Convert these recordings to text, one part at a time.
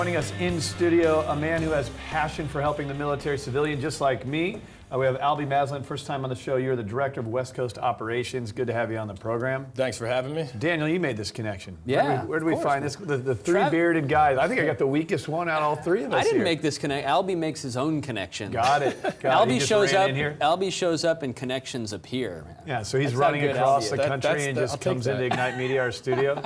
Joining us in studio, a man who has passion for helping the military civilian, just like me. We have Albie Masland, first time on the show. You're the Director of West Coast Operations. Good to have you on the program. Thanks for having me. Daniel, you made this connection. Yeah, Where do we find this? The three bearded guys. I think I got the weakest one out of all three of us I didn't here. make this connection. Albie makes his own connection. Got it. Albie shows up. Albie shows up and connections appear. Yeah, so he's That's running how good across Albie the is. country and just comes into Ignite Media, our studio.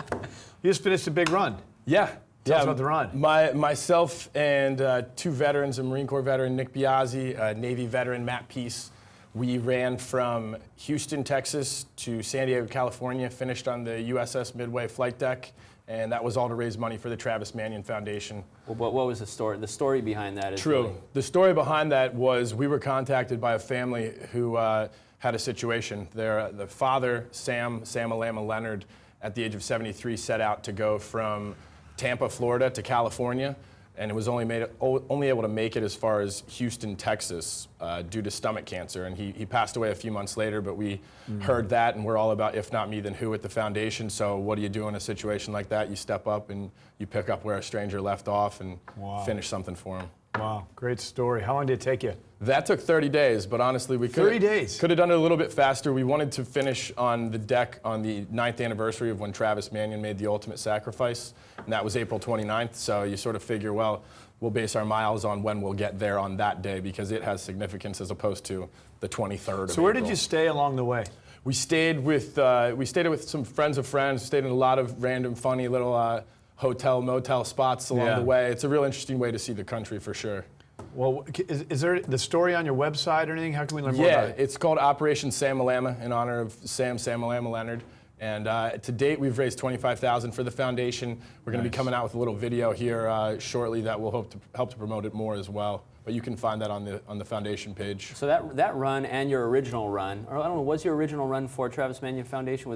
You just finished a big run. Yeah. Tell us about the run. Myself and two veterans, a Marine Corps veteran, Nick Biazzi, a Navy veteran, Matt Peace. We ran from Houston, Texas to San Diego, California, finished on the USS Midway flight deck, and that was all to raise money for the Travis Manion Foundation. Well, what was the story? The story behind that is True. Really... The story behind that was we were contacted by a family who had a situation. The father, Sam Alama Leonard, at the age of 73, set out to go from Tampa, Florida to California, and it was only able to make it as far as Houston, Texas, due to stomach cancer. And he passed away a few months later, but we heard that, and we're all about if not me, then who at the foundation. So what do you do in a situation like that? You step up and you pick up where a stranger left off and finish something for him. Wow, great story. How long did it take you? That took 30 days, but honestly, we could 30 days. Could have done it a little bit faster. We wanted to finish on the deck on the 9th anniversary of when Travis Manion made the ultimate sacrifice, and that was April 29th. So you sort of figure, well, we'll base our miles on when we'll get there on that day because it has significance as opposed to the 23rd. So where did you stay along the way? We stayed with some friends of friends. Stayed in a lot of random, funny little hotel, motel spots along the way. It's a real interesting way to see the country for sure. Well, is there the story on your website or anything? How can we learn more about it? Yeah, it's called Operation Sam Alama in honor of Sam Alama Leonard. And to date, we've raised $25,000 for the foundation. We're going to be coming out with a little video here shortly that will help to promote it more as well. But you can find that on the foundation page. So that run and your original run, or I don't know, was your original run for Travis Manion Foundation?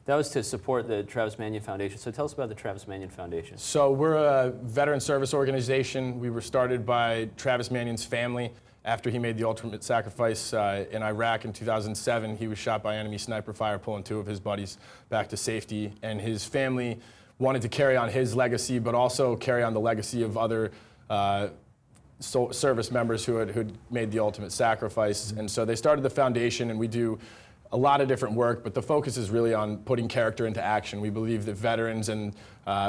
That was to support the Travis Manion Foundation. So tell us about the Travis Manion Foundation. So we're a veteran service organization. We were started by Travis Manion's family after he made the ultimate sacrifice in Iraq in 2007. He was shot by enemy sniper fire, pulling two of his buddies back to safety. And his family wanted to carry on his legacy, but also carry on the legacy of other service members who had made the ultimate sacrifice. And so they started the foundation, and we do a lot of different work, but the focus is really on putting character into action. We believe that veterans and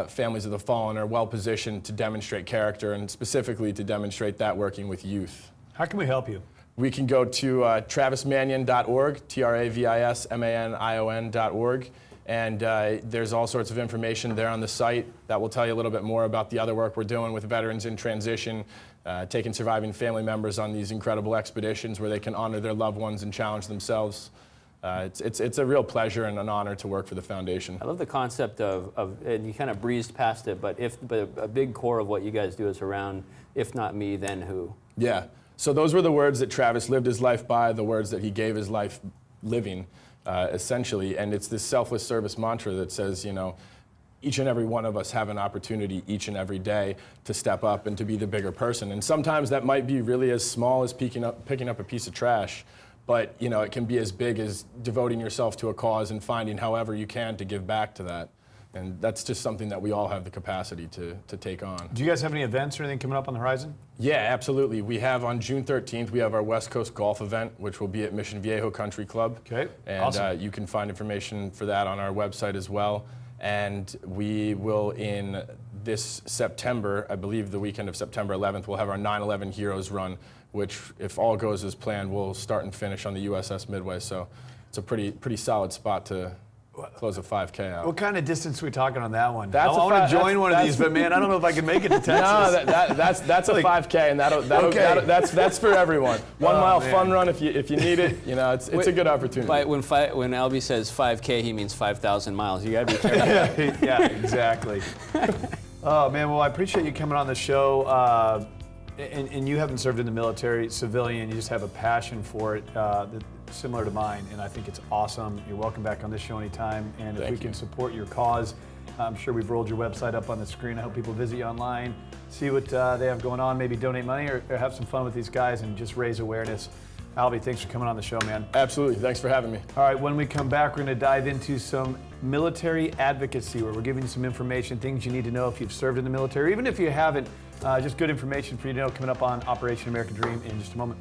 families of the fallen are well positioned to demonstrate character, and specifically to demonstrate that working with youth. How can we help you? We can go to travismanion.org, travismanion.org, and there's all sorts of information there on the site that will tell you a little bit more about the other work we're doing with veterans in transition, taking surviving family members on these incredible expeditions where they can honor their loved ones and challenge themselves. It's a real pleasure and an honor to work for the foundation. I love the concept of and you kind of breezed past it, but a big core of what you guys do is around, if not me, then who? Yeah. So those were the words that Travis lived his life by, the words that he gave his life living, essentially. And it's this selfless service mantra that says, you know, each and every one of us have an opportunity each and every day to step up and to be the bigger person. And sometimes that might be really as small as picking up a piece of trash. But you know, it can be as big as devoting yourself to a cause and finding however you can to give back to that. And that's just something that we all have the capacity to take on. Do you guys have any events or anything coming up on the horizon? Yeah, absolutely. We have on June 13th, we have our West Coast Golf event, which will be at Mission Viejo Country Club. Okay, and awesome. You can find information for that on our website as well. And we will, in this September, I believe the weekend of September 11th, we'll have our 9/11 Heroes Run, which, if all goes as planned, will start and finish on the USS Midway. So it's a pretty solid spot to close a 5K out. What kind of distance are we talking on that one? I want to join one of these, but man, I don't know if I can make it to Texas. No, that's a 5K, and that's for everyone. 1 mile fun run if you need it. You know, it's a good opportunity. When Albie says 5K, he means 5,000 miles. You got to be careful. Yeah, exactly. Oh man, well I appreciate you coming on the show. And you haven't served in the military, civilian. You just have a passion for it. Similar to mine, and I think it's awesome. You're welcome back on this show anytime, and if we can support your cause, I'm sure we've rolled your website up on the screen. I hope people visit you online, see what they have going on, maybe donate money or have some fun with these guys and just raise awareness Albie, thanks for coming on the show, man. Absolutely. Thanks for having me. All right, when we come back, we're going to dive into some military advocacy, where we're giving you some information, things you need to know if you've served in the military, even if you haven't. Just good information for you to know coming up on Operation American Dream in just a moment.